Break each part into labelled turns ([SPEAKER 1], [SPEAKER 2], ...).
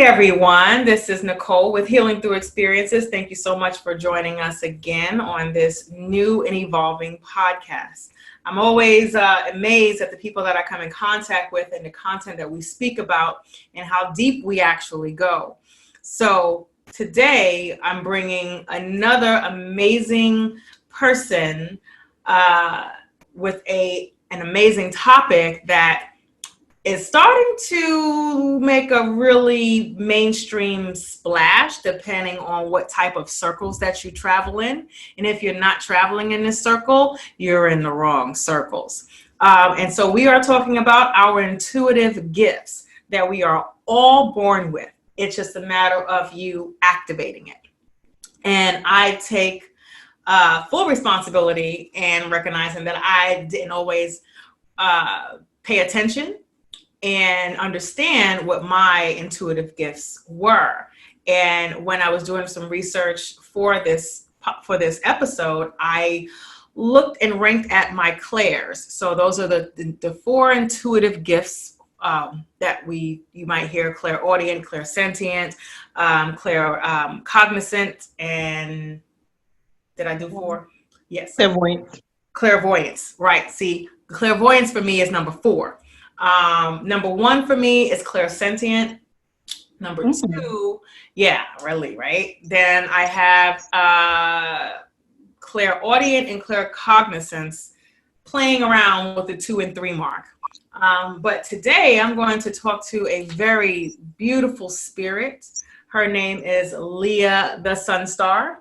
[SPEAKER 1] everyone. This is Nicole with Healing Through Experiences. Thank you so much for joining us again on this new and evolving podcast. I'm always amazed at the people that I come in contact with and the content that we speak about and how deep we actually go. So today I'm bringing another amazing person with an amazing topic that is starting to make a really mainstream splash depending on what type of circles that you travel in. And if you're not traveling in this circle, you're in the wrong circles. And so we are talking about our intuitive gifts that we are all born with. It's just a matter of you activating it. And I take full responsibility and recognizing that I didn't always pay attention and understand what my intuitive gifts were. And when I was doing some research for this episode, I looked and ranked at my clairs. So those are the four intuitive gifts that you might hear: clairaudient, clairsentient, cognizant, and did I do four? Yes. Clairvoyance. Right. See, clairvoyance for me is number 4. Number 1 for me is clairsentient. Number 2, yeah, really, right? Then I have clairaudient and claircognizance, playing around with the 2 and 3 mark. But today I'm going to talk to a very beautiful spirit. Her name is Lia the Sunstar.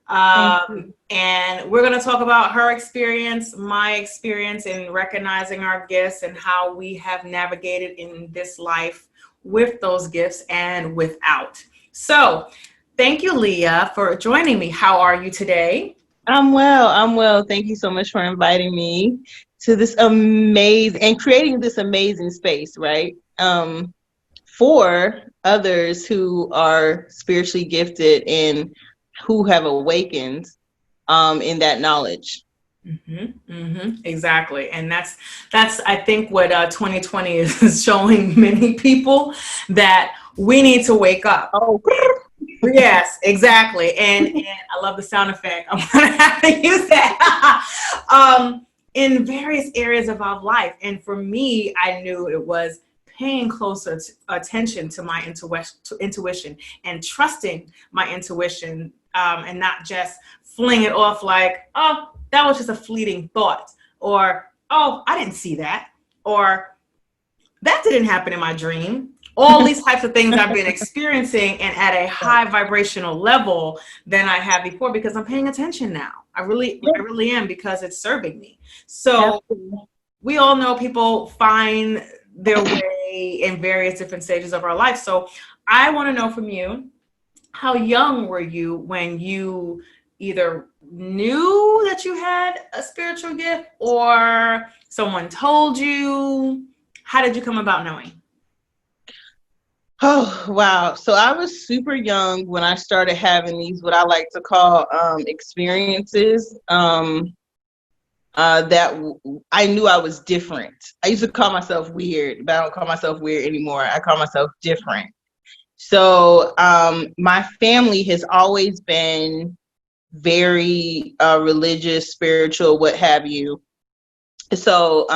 [SPEAKER 1] And we're going to talk about her experience, my experience in recognizing our gifts and how we have navigated in this life with those gifts and without. So thank you, Lia, for joining me. How are you today?
[SPEAKER 2] I'm well. Thank you so much for inviting me to this amazing and creating this amazing space, right? For others who are spiritually gifted and who have awakened in that knowledge.
[SPEAKER 1] Exactly. And that's I think what 2020 is showing many people, that we need to wake up.
[SPEAKER 2] Oh,
[SPEAKER 1] yes, exactly. And I love the sound effect. I'm gonna have to use that in various areas of our life. And for me, I knew it was paying closer attention to my intuition and trusting my intuition, and not just fling it off like, oh, that was just a fleeting thought, or, oh, I didn't see that, or that didn't happen in my dream. All these types of things I've been experiencing, and at a high vibrational level than I have before, because I'm paying attention now. I really am, because it's serving me. So we all know people find their way in various different stages of our life. So I want to know from you, how young were you when you either knew that you had a spiritual gift or someone told you? How did you come about knowing?
[SPEAKER 2] Oh, wow. So I was super young when I started having these, what I like to call experiences, that I knew I was different. I used to call myself weird, but I don't call myself weird anymore. I call myself different. So my family has always been very religious, spiritual, what have you. So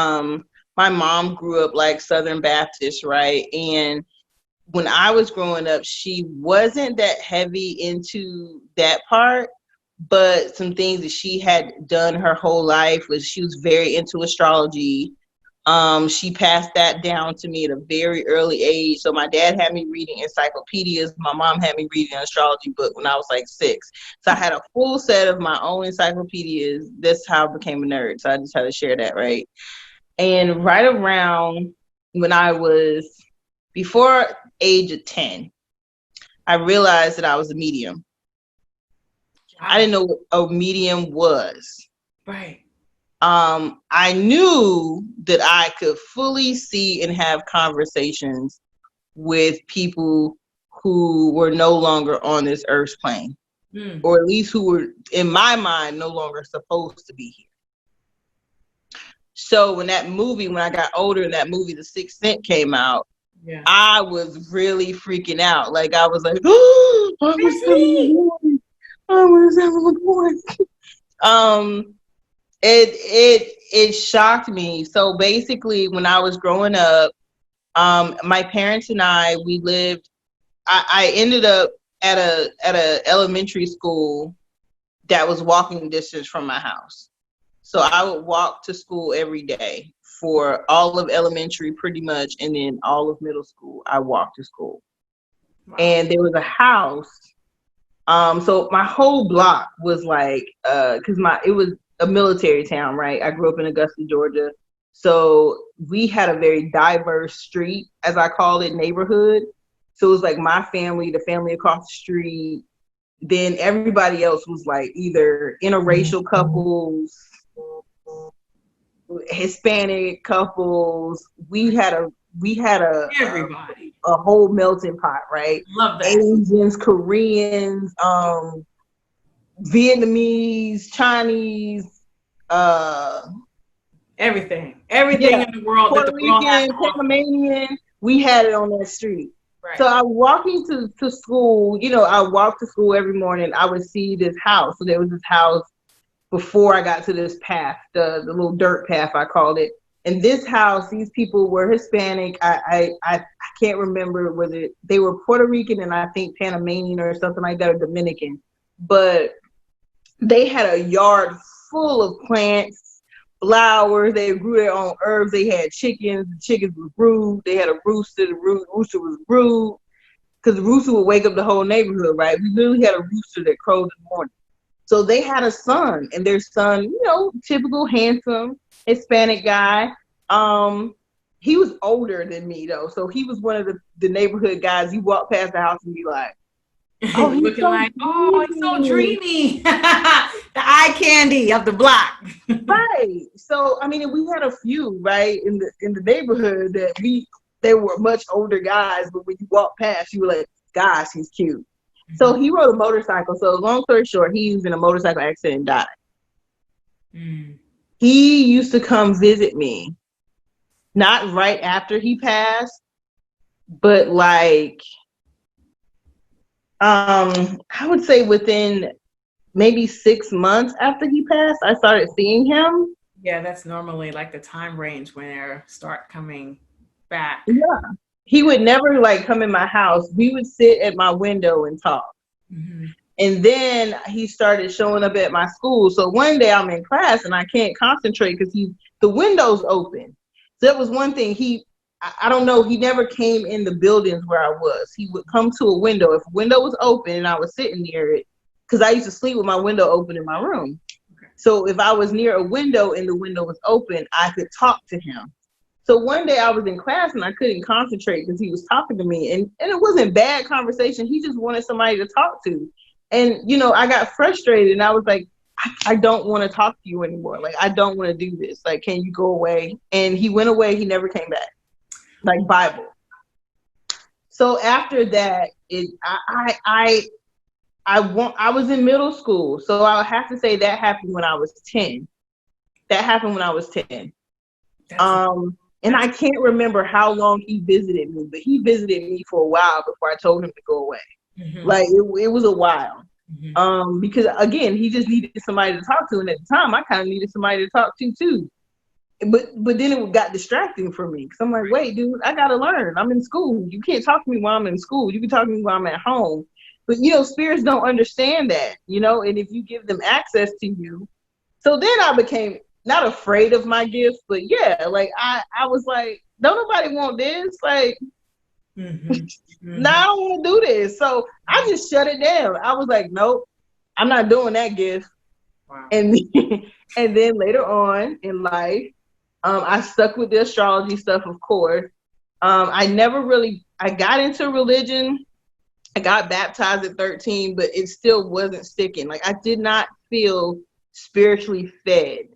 [SPEAKER 2] my mom grew up like Southern Baptist, right? And when I was growing up, she wasn't that heavy into that part, but some things that she had done her whole life was she was very into astrology. She passed that down to me at a very early age. So my dad had me reading encyclopedias. My mom had me reading an astrology book when I was like 6. So I had a full set of my own encyclopedias. That's how I became a nerd. So I just had to share that, right? And right around when I was before age of 10, I realized that I was a medium. I didn't know what a medium was.
[SPEAKER 1] Right.
[SPEAKER 2] I knew that I could fully see and have conversations with people who were no longer on this earth's plane, or at least who were, in my mind, no longer supposed to be here. So when I got older and that movie, The Sixth Sense, came out,
[SPEAKER 1] Yeah.
[SPEAKER 2] I was really freaking out. Like I was like, oh, I was having a boy. I was having a boy. It shocked me. So basically, when I was growing up, my parents and we lived. I ended up at a elementary school that was walking distance from my house. So I would walk to school every day for all of elementary, pretty much, and then all of middle school. I walked to school,
[SPEAKER 1] Wow.
[SPEAKER 2] and there was a house. So my whole block was like, cause it was a military town, right? I grew up in Augusta, Georgia. So we had a very diverse street, as I call it, neighborhood. So it was like my family, the family across the street. Then everybody else was like either interracial couples, Hispanic couples. We had
[SPEAKER 1] Everybody.
[SPEAKER 2] a whole melting pot, right?
[SPEAKER 1] Love that.
[SPEAKER 2] Asians, Koreans, Vietnamese, Chinese,
[SPEAKER 1] Everything
[SPEAKER 2] yeah,
[SPEAKER 1] in the world that
[SPEAKER 2] Puerto
[SPEAKER 1] the world has
[SPEAKER 2] Rican,
[SPEAKER 1] to offer.
[SPEAKER 2] Panamanian. We had it on that street.
[SPEAKER 1] Right.
[SPEAKER 2] So I was walking to school. I walked to school every morning. I would see this house. So there was this house before I got to this path, the little dirt path, I called it. And this house, these people were Hispanic. I can't remember whether they were Puerto Rican and I think Panamanian or something like that, or Dominican. But they had a yard full of plants, flowers. They grew their own herbs. They had chickens. The chickens were brewed. They had a rooster. The rooster was brewed because the rooster would wake up the whole neighborhood, right? We literally had a rooster that crowed in the morning. So they had a son, and their son, typical handsome Hispanic guy. He was older than me though, so he was one of the neighborhood guys. You walk past the house and be like, "Oh, he's
[SPEAKER 1] Looking
[SPEAKER 2] so
[SPEAKER 1] like, oh, he's so
[SPEAKER 2] dreamy."
[SPEAKER 1] dreamy. The eye candy of the block.
[SPEAKER 2] Right. So I mean, we had a few right in the neighborhood that they were much older guys, but when you walk past, you were like, "Gosh, he's cute." So he rode a motorcycle. So long story short, he was in a motorcycle accident and died.
[SPEAKER 1] Mm.
[SPEAKER 2] He used to come visit me, not right after he passed, but like, I would say within maybe 6 months after he passed, I started seeing him.
[SPEAKER 1] Yeah, that's normally like the time range when they start coming back.
[SPEAKER 2] Yeah. He would never like come in my house. We would sit at my window and talk.
[SPEAKER 1] Mm-hmm.
[SPEAKER 2] And then he started showing up at my school. So one day I'm in class and I can't concentrate because the window's open. So that was one thing. I don't know, he never came in the buildings where I was. He would come to a window. If a window was open and I was sitting near it, because I used to sleep with my window open in my room. Okay. So if I was near a window and the window was open, I could talk to him. So one day I was in class and I couldn't concentrate because he was talking to me. And it wasn't bad conversation. He just wanted somebody to talk to. And, I got frustrated and I was like, I don't want to talk to you anymore. Like, I don't want to do this. Like, can you go away? And he went away. He never came back. Like Bible. So after that, I was in middle school. So I'll have to say that happened when I was 10. That happened when I was 10. And I can't remember how long he visited me, but he visited me for a while before I told him to go away. Mm-hmm. Like it was a while. Mm-hmm. Because again, he just needed somebody to talk to, and at the time, I kind of needed somebody to talk to too. But then it got distracting for me because I'm like, wait, dude, I gotta learn. I'm in school. You can't talk to me while I'm in school. You can talk to me while I'm at home. But spirits don't understand that, and if you give them access to you, so then I became not afraid of my gifts, but yeah, like I was like, don't nobody want this? Like, mm-hmm. Mm-hmm. No, I don't want to do this. So I just shut it down. I was like, nope, I'm not doing that gift. Wow. And then later on in life, I stuck with the astrology stuff, of course. I got into religion. I got baptized at 13, but it still wasn't sticking. Like I did not feel spiritually fed.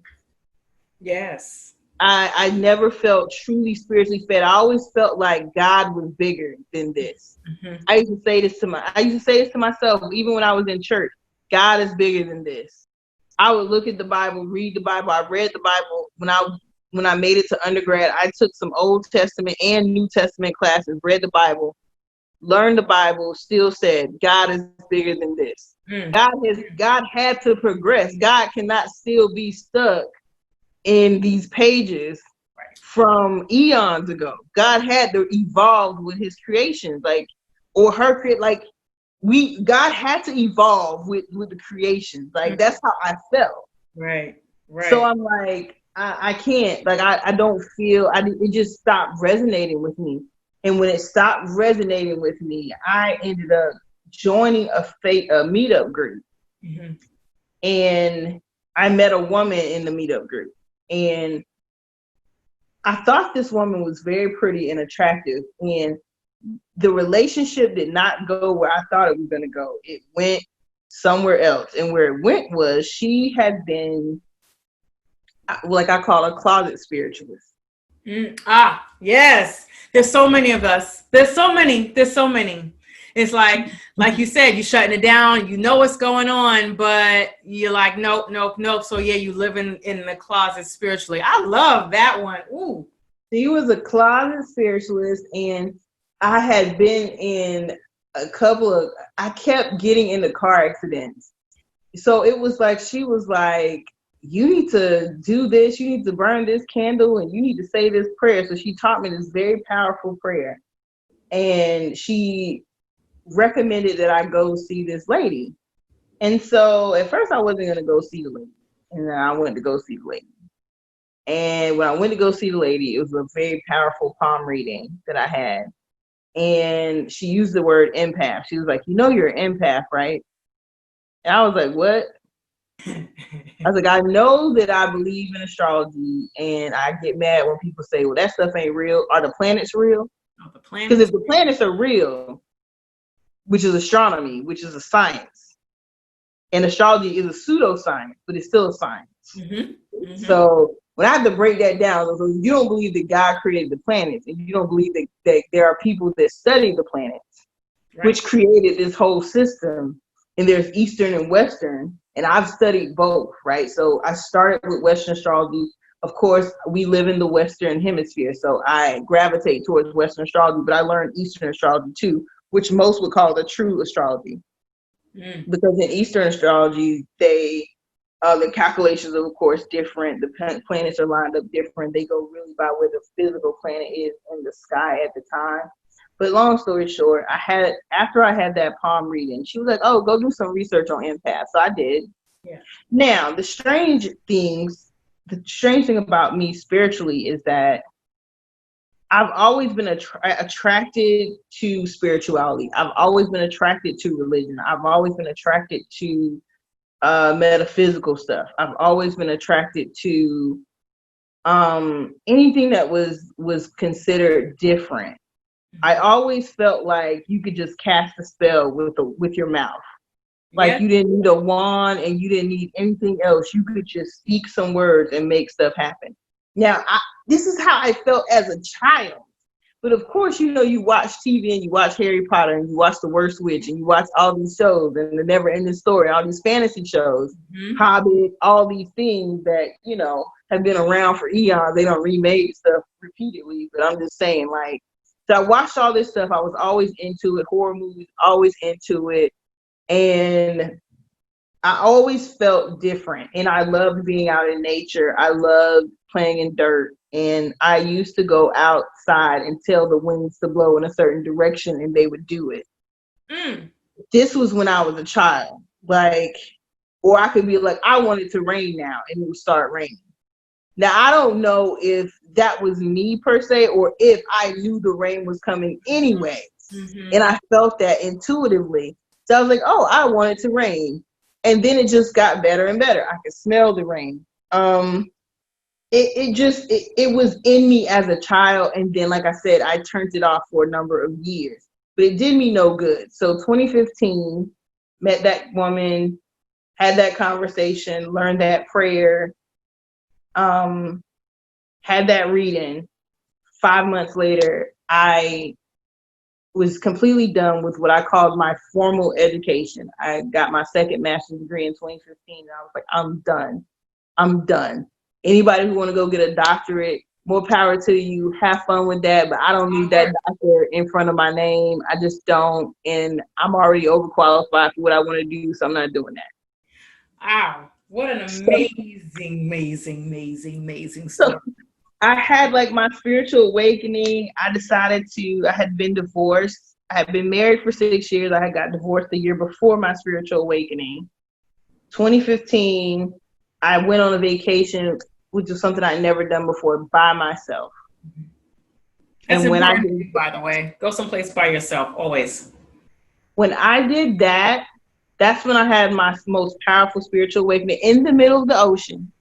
[SPEAKER 1] Yes.
[SPEAKER 2] I never felt truly spiritually fed. I always felt like God was bigger than this. Mm-hmm. I used to say this to myself, even when I was in church. God is bigger than this. I would look at the Bible, read the Bible. I read the Bible when I when I made it to undergrad, I took some Old Testament and New Testament classes, read the Bible, learned the Bible, still said, God is bigger than this. God had to progress. God cannot still be stuck in these pages from eons ago. God had to evolve with his creations, God had to evolve with the creations. Like, that's how I felt.
[SPEAKER 1] Right.
[SPEAKER 2] So I'm like, I can't, like, I don't feel, it just stopped resonating with me. And when it stopped resonating with me, I ended up joining a meetup group.
[SPEAKER 1] Mm-hmm.
[SPEAKER 2] And I met a woman in the meetup group. And I thought this woman was very pretty and attractive. And the relationship did not go where I thought it was going to go. It went somewhere else. And where it went was, she had been, like I call a closet spiritualist.
[SPEAKER 1] Yes. There's so many of us. There's so many. It's like you said, you're shutting it down. You know what's going on, but you're like, nope. So yeah, you live in the closet spiritually. I love that one. Ooh.
[SPEAKER 2] She was a closet spiritualist, and I had been in I kept getting into car accidents. So it was like, she was like, you need to do this, you need to burn this candle, and you need to say this prayer. So she taught me this very powerful prayer. And she recommended that I go see this lady. And so at first I wasn't going to go see the lady. And then I went to go see the lady. And when I went to go see the lady, it was a very powerful palm reading that I had. And she used the word empath. She was like, you know, you're an empath, right? And I was like, what? I was like, I know that I believe in astrology, and I get mad when people say, well, that stuff ain't real. Are the planets real? Because if the planets are real, which is astronomy, which is a science, and astrology is a pseudoscience, but it's still a science.
[SPEAKER 1] Mm-hmm. Mm-hmm.
[SPEAKER 2] So when I have to break that down, so you don't believe that God created the planets, and you don't believe that there are people that study the planets, right, which created this whole system, and there's Eastern and Western, and I've studied both, right? So I started with Western astrology. Of course, we live in the Western hemisphere, so I gravitate towards Western astrology, but I learned Eastern astrology too, which most would call the true astrology. Because in Eastern astrology, the calculations are, of course, different. The planets are lined up different. They go really by where the physical planet is in the sky at the time. But long story short, after I had that palm reading, she was like, oh, go do some research on empaths. So I did. Yeah. Now, the strange thing about me spiritually is that I've always been attracted to spirituality. I've always been attracted to religion. I've always been attracted to metaphysical stuff. I've always been attracted to anything that was considered different. I always felt like you could just cast a spell with your mouth. Like, you didn't need a wand and you didn't need anything else. You could just speak some words and make stuff happen. Now, this is how I felt as a child. But of course, you know, you watch TV and you watch Harry Potter and you watch The Worst Witch and you watch all these shows and The Never Ending Story, all these fantasy shows, Hobbit, all these things that, you know, have been around for eons. They don't remake stuff repeatedly, but I'm just saying, like, so I watched all this stuff. I was always into it. Horror movies, always into it. And I always felt different. And I loved being out in nature. I loved playing in dirt. And I used to go outside and tell the winds to blow in a certain direction and they would do it. This was when I was a child. Like, or I could be like, I want it to rain now, and it would start raining. Now, I don't know if that was me per se, or if I knew the rain was coming anyway. And I felt that intuitively. So I was like, oh, I want it to rain. And then it just got better and better. I could smell the rain. It was in me as a child. And then, like I said, I turned it off for a number of years. But it did me no good. So 2015, met that woman, had that conversation, learned that prayer, had that reading. 5 months later, I was completely done with what I called my formal education. I got my second master's degree in 2015, and I was like, I'm done. Anybody who want to go get a doctorate, more power to you. Have fun with that. But I don't need that doctor in front of my name. I just don't. And I'm already overqualified for what I want to do, so I'm not doing that.
[SPEAKER 1] Wow. What an amazing story.
[SPEAKER 2] So I had like my spiritual awakening. I had been divorced. I had been married for 6 years. I had got divorced the year before my spiritual awakening. 2015, I went on a vacation, which is something I'd never done before, by myself.
[SPEAKER 1] That's and when I did, by the way, go someplace by yourself, always.
[SPEAKER 2] When I did that, that's when I had my most powerful spiritual awakening in the middle of the ocean.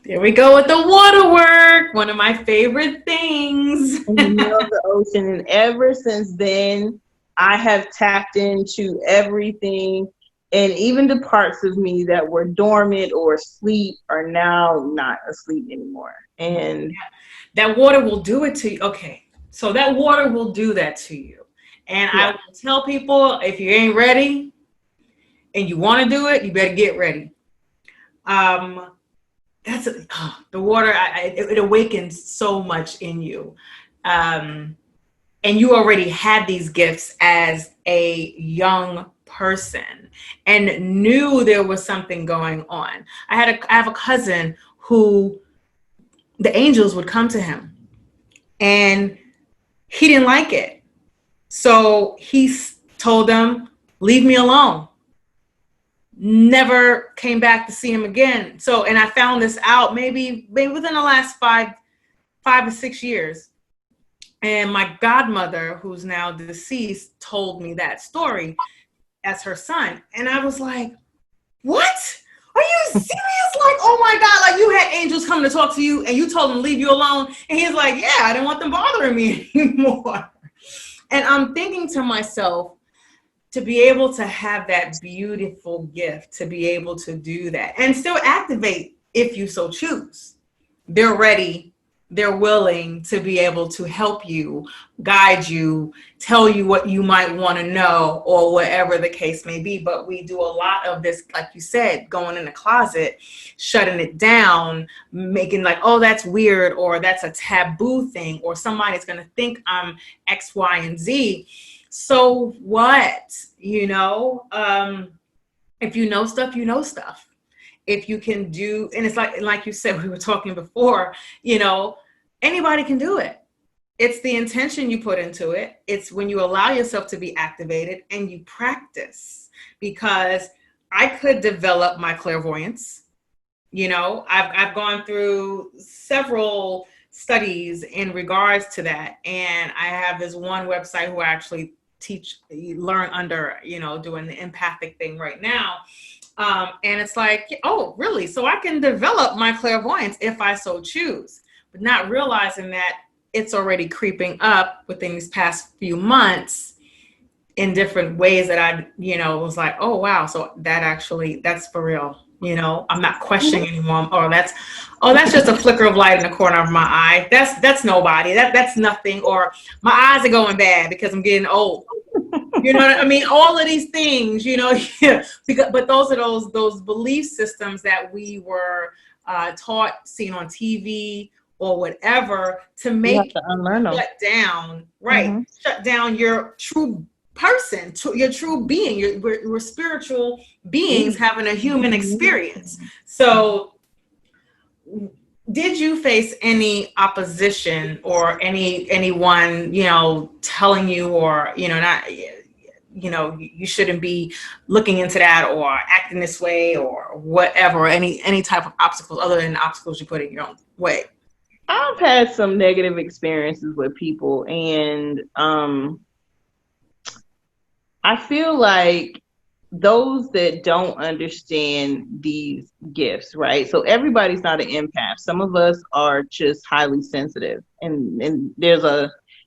[SPEAKER 1] There we go with the water work. One of my favorite things.
[SPEAKER 2] In the middle of the ocean. And ever since then, I have tapped into everything. And even the parts of me that were dormant or asleep are now not asleep anymore. And
[SPEAKER 1] that water will do it to you. Okay. So that water will do that to you. And I will tell people, if you ain't ready and you want to do it, you better get ready. That's the water. It awakens so much in you. And you already had these gifts as a young person and knew there was something going on. I have a cousin who the angels would come to him and he didn't like it. So he told them, leave me alone. Never came back to see him again. So, and I found this out maybe within the last 5 to 6 years. And my godmother, who's now deceased, told me that story as her son. And I was like, what? Are you serious? Like, oh my God, like you had angels come to talk to you and you told them to leave you alone. And he's like, yeah, I didn't want them bothering me anymore. And I'm thinking to myself, to be able to have that beautiful gift, to be able to do that and still activate if you so choose. They're ready. They're willing to be able to help you, guide you, tell you what you might want to know or whatever the case may be. But we do a lot of this, like you said, going in the closet, shutting it down, making like, oh, that's weird, or that's a taboo thing, or somebody's going to think I'm X, Y, and Z. So what, if you know stuff, you know stuff. If you can do, and it's like you said, we were talking before, anybody can do it. It's the intention you put into it. It's when you allow yourself to be activated and you practice, because I could develop my clairvoyance. I've gone through several studies in regards to that. And I have this one website who I actually learn under, doing the empathic thing right now. And it's like, oh, really? So I can develop my clairvoyance if I so choose, but not realizing that it's already creeping up within these past few months in different ways that I, was like, oh, wow. So that's for real. I'm not questioning anymore. That's just a flicker of light in the corner of my eye. That's nobody. That's nothing. Or my eyes are going bad because I'm getting old. You know what I mean? All of these things, but those are those belief systems that we were taught, seen on TV or whatever, to make shut down, right? Mm-hmm. Shut down your true person, your true being. We're spiritual beings having a human experience. So did you face any opposition or anyone, telling you, or, not, you shouldn't be looking into that or acting this way or whatever, any type of obstacles other than obstacles you put in your own way?
[SPEAKER 2] I've had some negative experiences with people, and I feel like those that don't understand these gifts, right? So everybody's not an empath. Some of us are just highly sensitive, and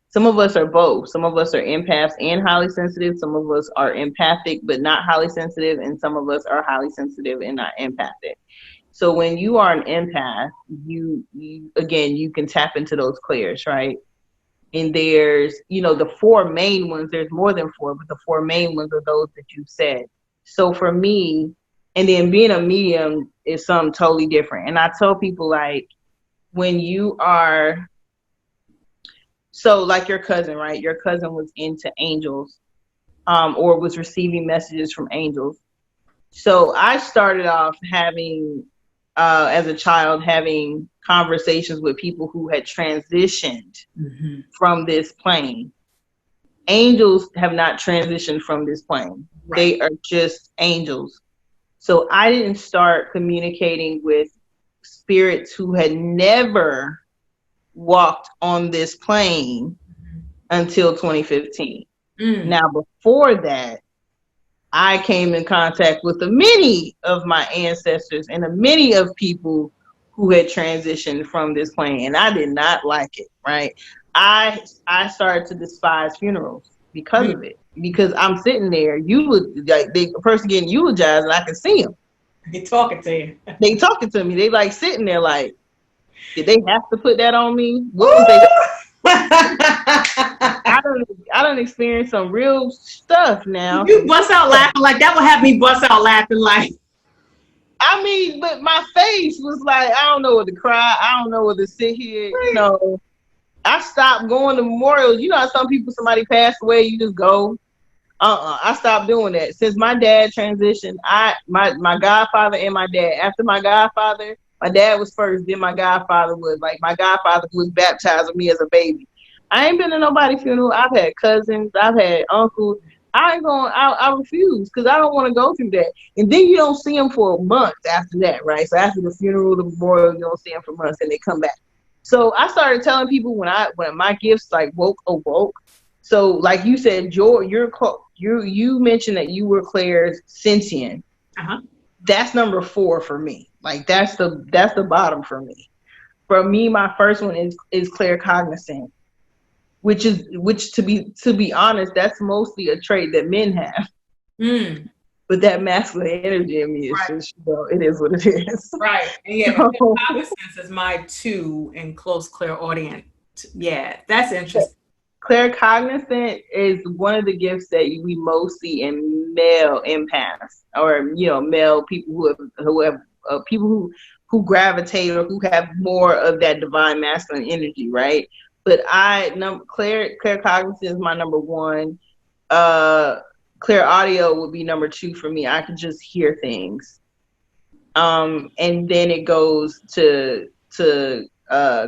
[SPEAKER 2] some of us are both. Some of us are empaths and highly sensitive. Some of us are empathic but not highly sensitive, and some of us are highly sensitive and not empathic. So when you are an empath, you can tap into those clairs, right? And there's, the 4 main ones. There's more than 4, but the 4 main ones are those that you said. So for me, And then being a medium is something totally different. And I tell people, like, when you are, so like your cousin, right? Your cousin was into angels, or was receiving messages from angels. So I started off having, as a child, having conversations with people who had transitioned from this plane. Angels have not transitioned from this plane. Right. They are just angels. So I didn't start communicating with spirits who had never walked on this plane until 2015. Now, before that, I came in contact with many of my ancestors and many of people who had transitioned from this plane, and I did not like it, right? I started to despise funerals because of it. Because I'm sitting there, you would like the person getting eulogized, and I can see them.
[SPEAKER 1] They talking to you.
[SPEAKER 2] They talking to me. They like sitting there, like, did they have to put that on me? What was they? I don't experience some real stuff now.
[SPEAKER 1] You bust out laughing like that would have me bust out laughing like.
[SPEAKER 2] I mean, but my face was like, I don't know what to cry. I don't know what to sit here. You know, I stopped going to memorials. You know how some people, somebody passed away, you just go. I stopped doing that. Since my dad transitioned, my godfather and my dad. After my godfather, my dad was first, then my godfather was. Like, my godfather was baptized with me as a baby. I ain't been to nobody's funeral. I've had cousins. I've had uncles. I refuse, because I don't want to go through that. And then you don't see them for months after that, right? So after the funeral, the memorial, you don't see them for months, and they come back. So I started telling people when my gifts like awoke. So like you said, you mentioned that you were Claire's sentient. That's number 4 for me. Like that's the bottom for me. For me, my first one is Claire cognizant. Which to be honest, that's mostly a trait that men have. But that masculine energy in me is just, it is what it is.
[SPEAKER 1] Right. And yeah, claircognizance is my 2 in close clairaudient. Yeah, that's interesting.
[SPEAKER 2] Claircognizant is one of the gifts that we most see in male empaths, or male people who have people who gravitate or who have more of that divine masculine energy, right? But claircognizance is my number 1. Clairaudio would be number 2 for me. I can just hear things. And then it goes to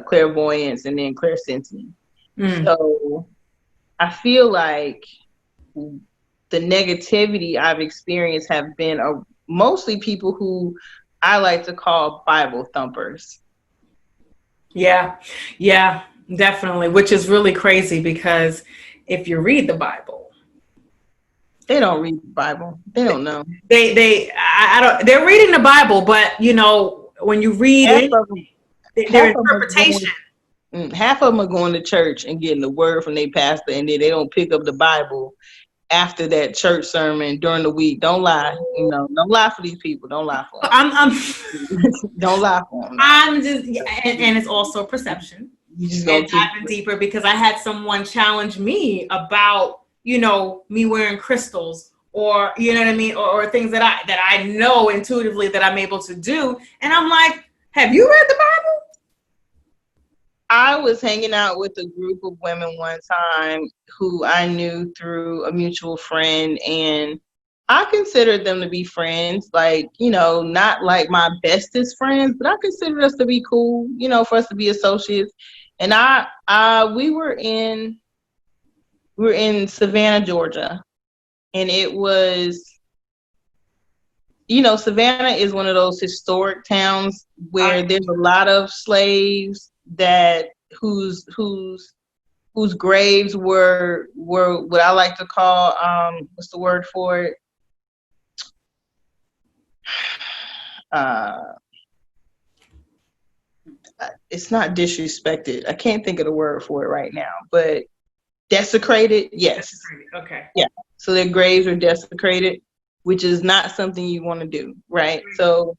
[SPEAKER 2] clairvoyance, and then clairsensing. So I feel like the negativity I've experienced have been mostly people who I like to call Bible thumpers.
[SPEAKER 1] Yeah, definitely. Which is really crazy, because if you read the Bible,
[SPEAKER 2] they don't read the Bible. They don't know.
[SPEAKER 1] They're reading the Bible, but when you read their interpretation.
[SPEAKER 2] Half of them are going to church and getting the word from their pastor, and then they don't pick up the Bible after that church sermon during the week. Don't lie. Don't lie for these people. Don't lie for them. Don't lie for them.
[SPEAKER 1] I'm just, and it's also perception.
[SPEAKER 2] You just go
[SPEAKER 1] diving deeper, because I had someone challenge me about, me wearing crystals, or you know what I mean, or things that I know intuitively that I'm able to do, and I'm like, have you read the Bible?
[SPEAKER 2] I was hanging out with a group of women one time who I knew through a mutual friend, and I considered them to be friends, like, not like my bestest friends, but I considered us to be cool, for us to be associates. And we were in Savannah, Georgia, and it was, Savannah is one of those historic towns where there's a lot of slaves that whose graves were what I like to call what's the word for it? It's not disrespected. I can't think of the word for it right now, but desecrated. Yes.
[SPEAKER 1] Desecrated. Okay.
[SPEAKER 2] Yeah. So their graves are desecrated, which is not something you want to do, right? So,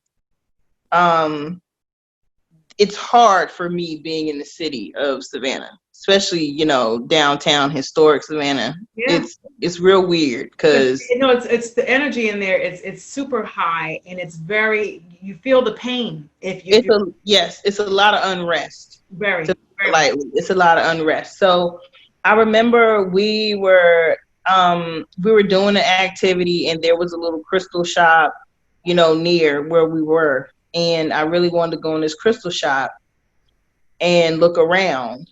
[SPEAKER 2] it's hard for me being in the city of Savannah. especially, downtown historic Savannah.
[SPEAKER 1] Yeah.
[SPEAKER 2] It's real weird because
[SPEAKER 1] It's the energy in there. It's super high, and it's very, you feel the pain if you're
[SPEAKER 2] it's a lot of unrest.
[SPEAKER 1] very,
[SPEAKER 2] To put it
[SPEAKER 1] very.
[SPEAKER 2] lightly, it's a lot of unrest. So I remember we were doing an activity, and there was a little crystal shop, near where we were, and I really wanted to go in this crystal shop and look around.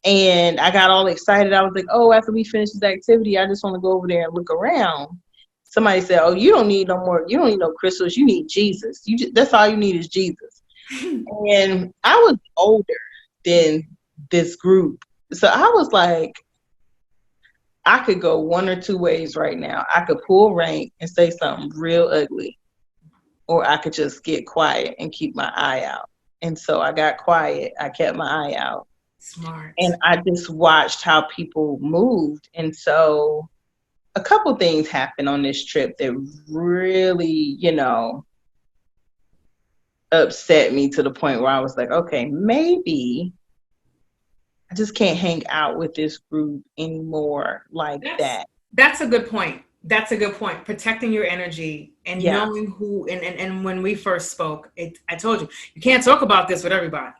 [SPEAKER 2] And I got all excited. I was like, oh, after we finish this activity, I just want to go over there and look around. Somebody said, oh, you don't need no more. You don't need no crystals. You need Jesus. That's all you need is Jesus. And I was older than this group. So I was like, I could go one or two ways right now. I could pull rank and say something real ugly, or I could just get quiet and keep my eye out. And so I got quiet. I kept my eye out.
[SPEAKER 1] Smart.
[SPEAKER 2] And I just watched how people moved. And so a couple things happened on this trip that really, upset me to the point where I was like, okay, maybe I just can't hang out with this group anymore like that.
[SPEAKER 1] That's a good point. That's a good point. Protecting your energy and knowing who, and when we first spoke, I told you, you can't talk about this with everybody.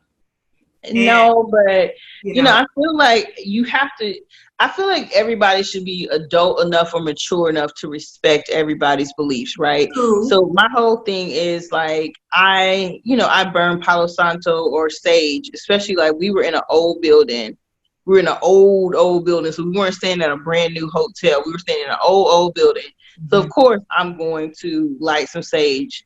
[SPEAKER 2] No, but I feel like I feel like everybody should be adult enough or mature enough to respect everybody's beliefs, right?
[SPEAKER 1] True.
[SPEAKER 2] So my whole thing is like, I burn Palo Santo or sage, especially like we were in an old building. We were in an old building, so we weren't staying at a brand new hotel. We were staying in an old building. Mm-hmm. So of course I'm going to light some sage.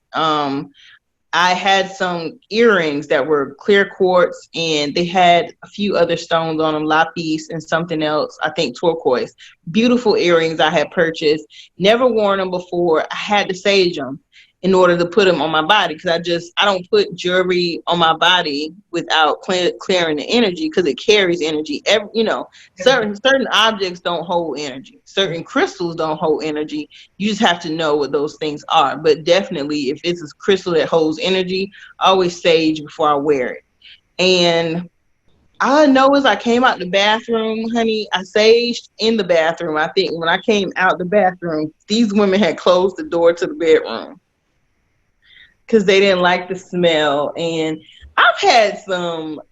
[SPEAKER 2] I had some earrings that were clear quartz, and they had a few other stones on them, lapis and something else, I think turquoise. Beautiful earrings I had purchased. Never worn them before. I had to sage them in order to put them on my body, because I don't put jewelry on my body without clearing the energy, because it carries energy. Certain objects don't hold energy. Certain crystals don't hold energy. You just have to know what those things are. But definitely, if it's a crystal that holds energy, I always sage before I wear it. And all I know is I came out the bathroom, honey. I saged in the bathroom. I think when I came out the bathroom, these women had closed the door to the bedroom because they didn't like the smell. And I've had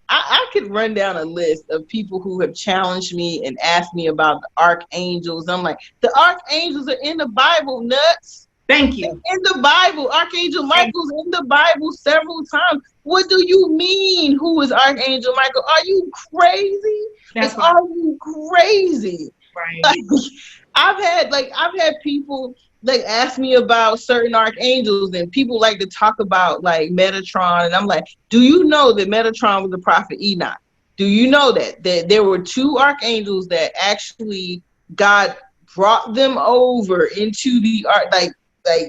[SPEAKER 2] I could run down a list of people who have challenged me and asked me about the archangels. I'm like, the archangels are in the Bible, nuts.
[SPEAKER 1] Thank you.
[SPEAKER 2] In the Bible, Archangel Michael's in the Bible several times. What do you mean? Who is Archangel Michael? Are you crazy? Are you crazy?
[SPEAKER 1] Right.
[SPEAKER 2] Like, I've had people like ask me about certain archangels, and people like to talk about like Metatron, and I'm like, do you know that Metatron was the prophet Enoch? Do you know that there were two archangels that actually God brought them over into the art, like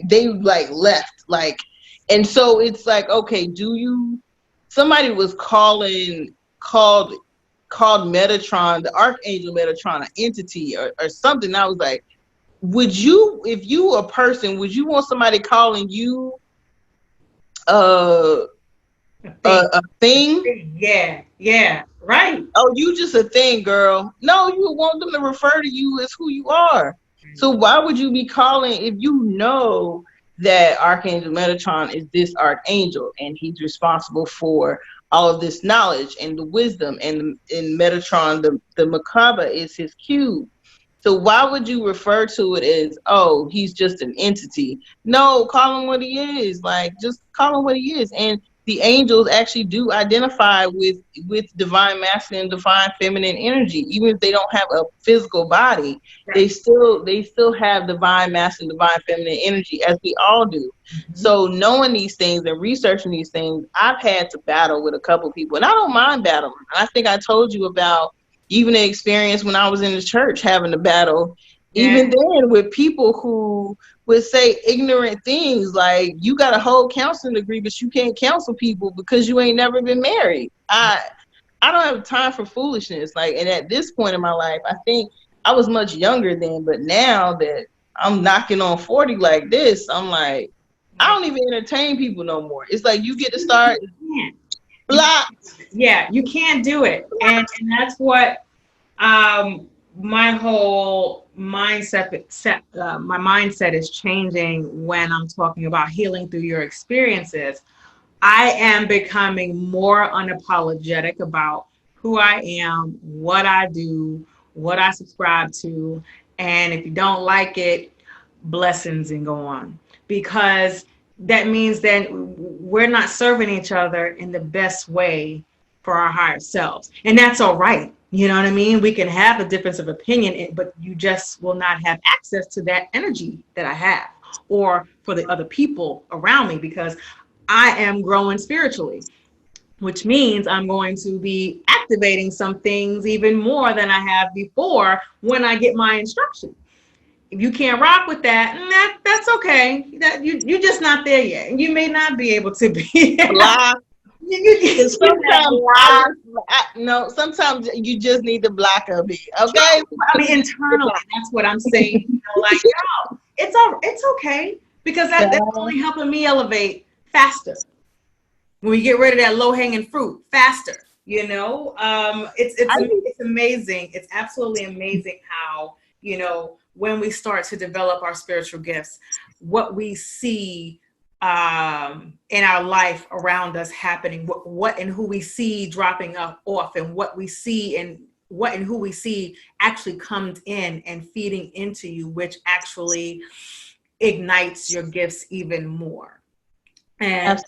[SPEAKER 2] they like left, like, and so it's like, okay, somebody was called Metatron, the archangel Metatron, an entity or something. I was like, if you a person, would you want somebody calling you a thing?
[SPEAKER 1] Yeah, right.
[SPEAKER 2] Oh, you just a thing, girl. No, you want them to refer to you as who you are. So why would you be calling, if you know that Archangel Metatron is this archangel and he's responsible for all of this knowledge and the wisdom, and in Metatron, the Macabre is his cube. So why would you refer to it as, oh, he's just an entity? No, call him what he is. Like, just call him what he is. And the angels actually do identify with divine masculine and divine feminine energy, even if they don't have a physical body. Right. They still have divine masculine, divine feminine energy, as we all do. Mm-hmm. So knowing these things and researching these things, I've had to battle with a couple people, and I don't mind battling. I think I told you about even the experience when I was in the church having to battle, even then, with people who would say ignorant things like, you got a whole counseling degree, but you can't counsel people because you ain't never been married. I don't have time for foolishness. Like, and at this point in my life, I think I was much younger then, but now that I'm knocking on 40 like this, I'm like, I don't even entertain people no more. It's like you get to start. Block.
[SPEAKER 1] Yeah, you can't do it. And that's what my whole my mindset is changing when I'm talking about healing through your experiences. I am becoming more unapologetic about who I am, what I do, what I subscribe to. And if you don't like it, blessings and go on. Because that means that we're not serving each other in the best way for our higher selves. And that's all right. You know what I mean? We can have a difference of opinion, but you just will not have access to that energy that I have or for the other people around me, because I am growing spiritually, which means I'm going to be activating some things even more than I have before when I get my instruction. If you can't rock with that, that's okay. That you're just not there yet, and you may not be able to be.
[SPEAKER 2] Block. Sometimes no, sometimes you just need the block of it. Okay.
[SPEAKER 1] I mean, internally, that's what I'm saying. You know, like, yo, it's okay, because that's only helping me elevate faster. When we get rid of that low hanging fruit faster, you know, it's amazing. It's absolutely amazing how, you know, when we start to develop our spiritual gifts, what we see in our life around us happening, what and who we see dropping off, and what we see and what and who we see actually comes in and feeding into you, which actually ignites your gifts even more. And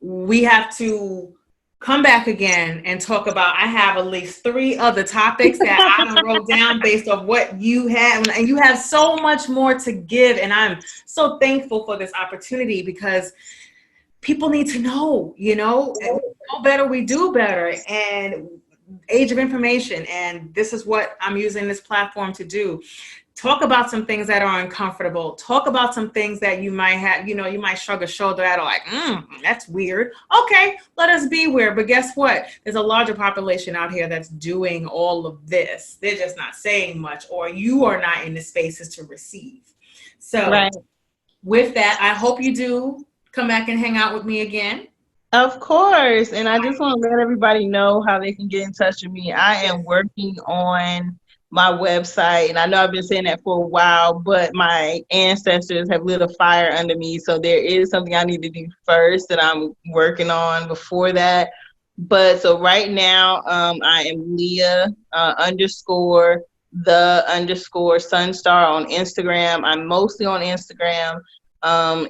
[SPEAKER 1] we have to come back again and talk about, I have at least 3 other topics that I wrote down based on what you have. And you have so much more to give. And I'm so thankful for this opportunity, because people need to know, you know, we know better, we do better. And age of information. And this is what I'm using this platform to do. Talk about some things that are uncomfortable. Talk about some things that you might have, you know, you might shrug a shoulder at, or like, that's weird. Okay, let us be weird. But guess what? There's a larger population out here that's doing all of this. They're just not saying much, or you are not in the spaces to receive. So with that, I hope you do come back and hang out with me again.
[SPEAKER 2] Of course. And I just want to let everybody know how they can get in touch with me. I am working on my website, and I know I've been saying that for a while, but my ancestors have lit a fire under me. So there is something I need to do first that I'm working on before that. But so right now, I am Lia _the _Sunstar on Instagram. I'm mostly on Instagram.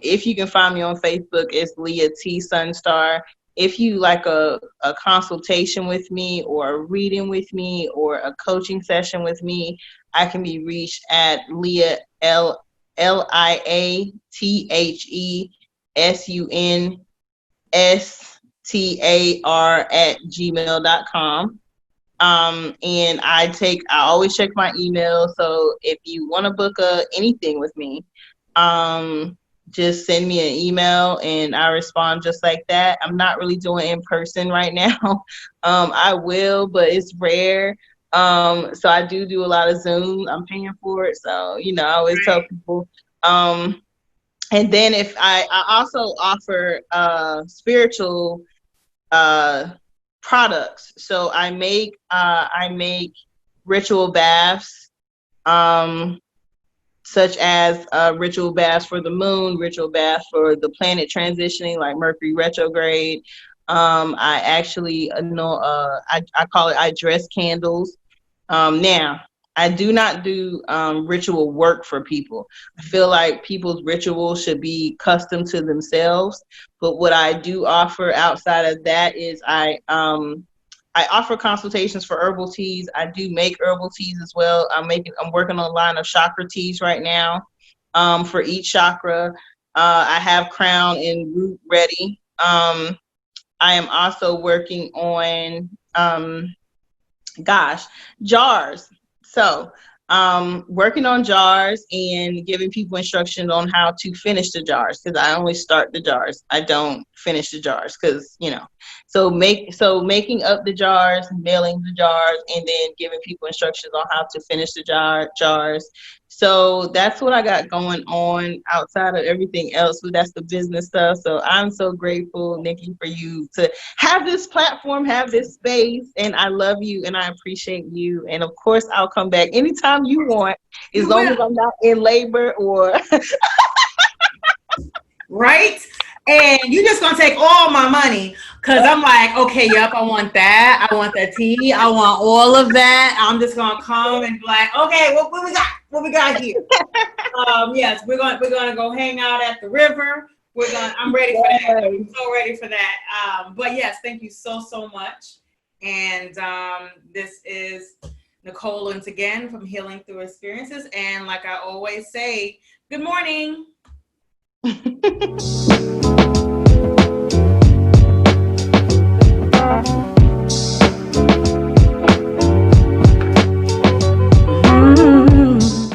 [SPEAKER 2] If you can find me on Facebook, it's Lia T Sunstar. If you like a consultation with me, or a reading with me, or a coaching session with me, I can be reached at Lia LiaTHESUNSTAR@gmail.com. And I always check my email. So if you want to book anything with me, just send me an email and I respond just like that. I'm not really doing in person right now. I will, but it's rare. So I do a lot of Zoom. I'm paying for it. So, you know, I always tell people. And then if I also offer spiritual products. So I make ritual baths, such as ritual baths for the moon, ritual baths for the planet transitioning, like Mercury retrograde. I actually know, I call it, I dress candles. Now, I do not do ritual work for people. I feel like people's rituals should be custom to themselves. But what I do offer outside of that is I offer consultations for herbal teas. I do make herbal teas as well. I'm working on a line of chakra teas right now for each chakra. I have crown and root ready. I am also working on jars. So working on jars and giving people instructions on how to finish the jars, because I only start the jars. I don't finish the jars, because, you know, so making up the jars, mailing the jars, and then giving people instructions on how to finish the jars, So that's what I got going on outside of everything else. But that's the business stuff. So I'm so grateful, Nikki, for you to have this platform, have this space. And I love you and I appreciate you. And of course, I'll come back anytime you want, as
[SPEAKER 1] You
[SPEAKER 2] long
[SPEAKER 1] will.
[SPEAKER 2] as I'm not in labor or.
[SPEAKER 1] Right? And you just gonna take all my money because I'm like, okay, yep, I want that. I want that tea. I want all of that. I'm just gonna come and be like, okay, what we got? What we got here? Yes, we're gonna go hang out at the river. I'm ready for that. I'm so ready for that. But yes, thank you so much. And this is Nicole once again from Healing Through Experiences. And like I always say, good morning.